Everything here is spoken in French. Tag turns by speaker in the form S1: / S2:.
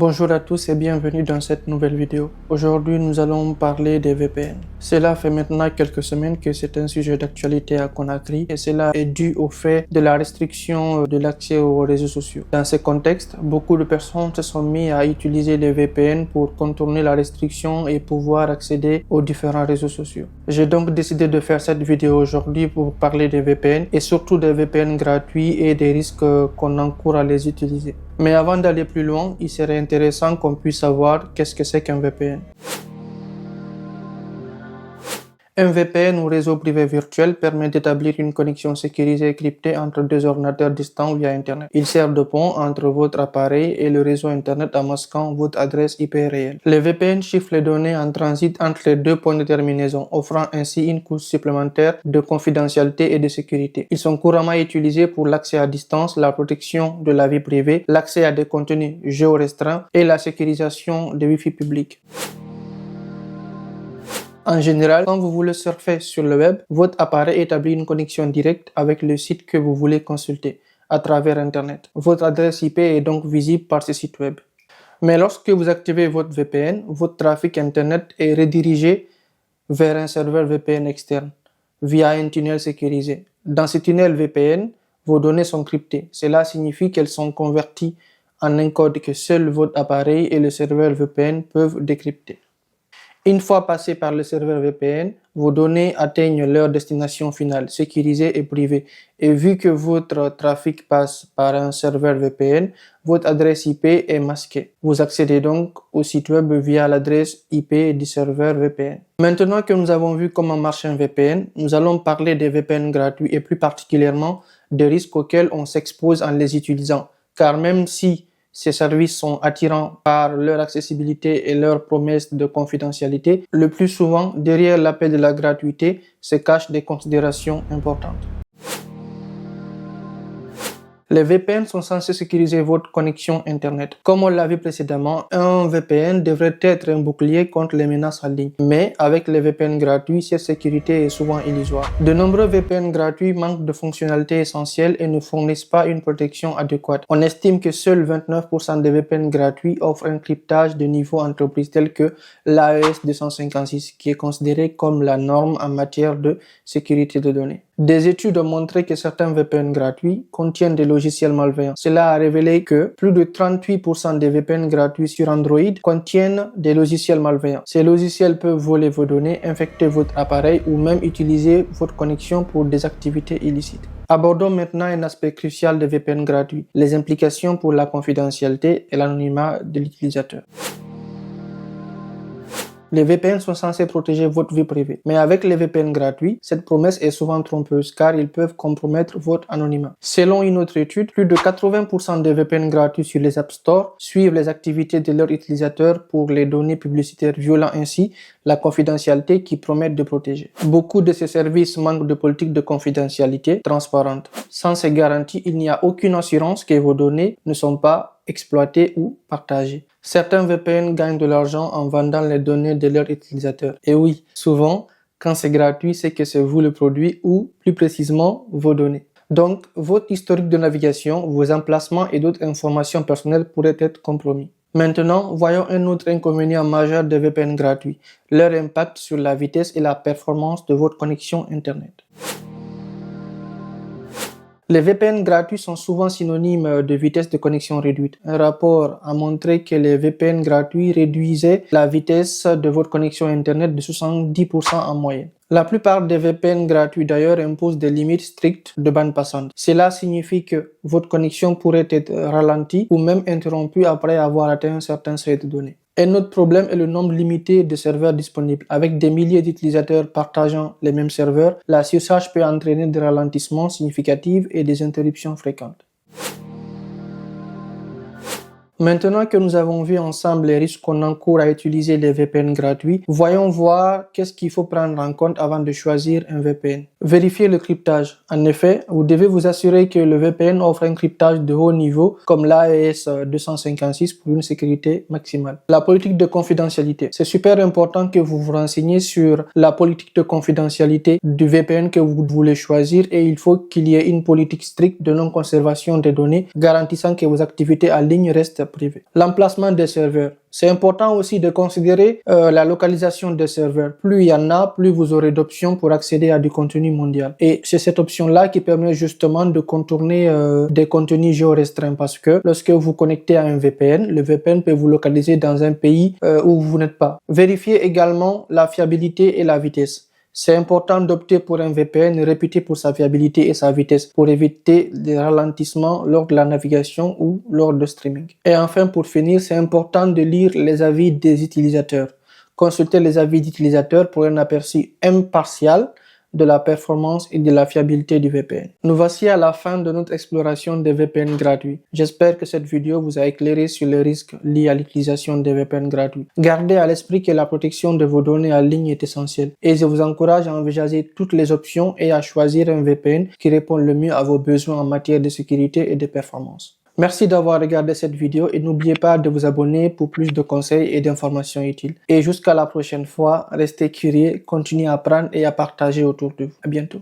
S1: Bonjour à tous et bienvenue dans cette nouvelle vidéo. Aujourd'hui, nous allons parler des VPN. Cela fait maintenant quelques semaines que c'est un sujet d'actualité à Conakry et cela est dû au fait de la restriction de l'accès aux réseaux sociaux. Dans ce contexte, beaucoup de personnes se sont mis à utiliser les VPN pour contourner la restriction et pouvoir accéder aux différents réseaux sociaux. J'ai donc décidé de faire cette vidéo aujourd'hui pour parler des VPN et surtout des VPN gratuits et des risques qu'on encourt à les utiliser. Mais avant d'aller plus loin, il serait intéressant qu'on puisse savoir qu'est-ce que c'est qu'un VPN. Un VPN ou réseau privé virtuel permet d'établir une connexion sécurisée et cryptée entre deux ordinateurs distants via Internet. Il sert de pont entre votre appareil et le réseau Internet en masquant votre adresse IP réelle. Les VPN chiffrent les données en transit entre les deux points de terminaison, offrant ainsi une couche supplémentaire de confidentialité et de sécurité. Ils sont couramment utilisés pour l'accès à distance, la protection de la vie privée, l'accès à des contenus géorestreints et la sécurisation des Wi-Fi publics. En général, quand vous voulez surfer sur le web, votre appareil établit une connexion directe avec le site que vous voulez consulter à travers Internet. Votre adresse IP est donc visible par ce site web. Mais lorsque vous activez votre VPN, votre trafic Internet est redirigé vers un serveur VPN externe via un tunnel sécurisé. Dans ce tunnel VPN, vos données sont cryptées. Cela signifie qu'elles sont converties en un code que seul votre appareil et le serveur VPN peuvent décrypter. Une fois passées par le serveur VPN, vos données atteignent leur destination finale, sécurisée et privée. Et vu que votre trafic passe par un serveur VPN, votre adresse IP est masquée. Vous accédez donc au site web via l'adresse IP du serveur VPN. Maintenant que nous avons vu comment marche un VPN, nous allons parler des VPN gratuits et plus particulièrement des risques auxquels on s'expose en les utilisant. Car même si ces services sont attirants par leur accessibilité et leur promesse de confidentialité, le plus souvent, derrière l'appel de la gratuité, se cachent des considérations importantes. Les VPN sont censés sécuriser votre connexion Internet. Comme on l'a vu précédemment, un VPN devrait être un bouclier contre les menaces en ligne. Mais avec les VPN gratuits, cette sécurité est souvent illusoire. De nombreux VPN gratuits manquent de fonctionnalités essentielles et ne fournissent pas une protection adéquate. On estime que seuls 29% des VPN gratuits offrent un cryptage de niveau entreprise tel que l'AES 256, qui est considéré comme la norme en matière de sécurité de données. Des études ont montré que certains VPN gratuits contiennent des logiciels malveillants. Cela a révélé que plus de 38% des VPN gratuits sur Android contiennent des logiciels malveillants. Ces logiciels peuvent voler vos données, infecter votre appareil ou même utiliser votre connexion pour des activités illicites. Abordons maintenant un aspect crucial des VPN gratuits, les implications pour la confidentialité et l'anonymat de l'utilisateur. Les VPN sont censés protéger votre vie privée. Mais avec les VPN gratuits, cette promesse est souvent trompeuse car ils peuvent compromettre votre anonymat. Selon une autre étude, plus de 80% des VPN gratuits sur les App Store suivent les activités de leurs utilisateurs pour les données publicitaires, violant ainsi la confidentialité qu'ils promettent de protéger. Beaucoup de ces services manquent de politique de confidentialité transparente. Sans ces garanties, il n'y a aucune assurance que vos données ne sont pas exploitées ou partagées. Certains VPN gagnent de l'argent en vendant les données de leurs utilisateurs. Et oui, souvent, quand c'est gratuit, c'est que c'est vous le produit ou, plus précisément, vos données. Donc, votre historique de navigation, vos emplacements et d'autres informations personnelles pourraient être compromis. Maintenant, voyons un autre inconvénient majeur des VPN gratuits, leur impact sur la vitesse et la performance de votre connexion Internet. Les VPN gratuits sont souvent synonymes de vitesse de connexion réduite. Un rapport a montré que les VPN gratuits réduisaient la vitesse de votre connexion Internet de 70% en moyenne. La plupart des VPN gratuits d'ailleurs imposent des limites strictes de bande passante. Cela signifie que votre connexion pourrait être ralentie ou même interrompue après avoir atteint un certain seuil de données. Un autre problème est le nombre limité de serveurs disponibles. Avec des milliers d'utilisateurs partageant les mêmes serveurs, la surcharge peut entraîner des ralentissements significatifs et des interruptions fréquentes. Maintenant que nous avons vu ensemble les risques qu'on encourt à utiliser les VPN gratuits, voyons voir qu'est-ce qu'il faut prendre en compte avant de choisir un VPN. Vérifiez le cryptage. En effet, vous devez vous assurer que le VPN offre un cryptage de haut niveau comme l'AES 256 pour une sécurité maximale. La politique de confidentialité. C'est super important que vous vous renseigniez sur la politique de confidentialité du VPN que vous voulez choisir et il faut qu'il y ait une politique stricte de non-conservation des données garantissant que vos activités en ligne restent privés. L'emplacement des serveurs. C'est important aussi de considérer la localisation des serveurs. Plus il y en a, plus vous aurez d'options pour accéder à du contenu mondial. Et c'est cette option-là qui permet justement de contourner des contenus géorestreints parce que lorsque vous connectez à un VPN, le VPN peut vous localiser dans un pays où vous n'êtes pas. Vérifiez également la fiabilité et la vitesse. C'est important d'opter pour un VPN réputé pour sa fiabilité et sa vitesse pour éviter des ralentissements lors de la navigation ou lors de streaming. Et enfin, pour finir, c'est important de lire les avis des utilisateurs. Consultez les avis d'utilisateurs pour un aperçu impartial de la performance et de la fiabilité du VPN. Nous voici à la fin de notre exploration des VPN gratuits. J'espère que cette vidéo vous a éclairé sur les risques liés à l'utilisation des VPN gratuits. Gardez à l'esprit que la protection de vos données en ligne est essentielle et je vous encourage à envisager toutes les options et à choisir un VPN qui répond le mieux à vos besoins en matière de sécurité et de performance. Merci d'avoir regardé cette vidéo et n'oubliez pas de vous abonner pour plus de conseils et d'informations utiles. Et jusqu'à la prochaine fois, restez curieux, continuez à apprendre et à partager autour de vous. À bientôt.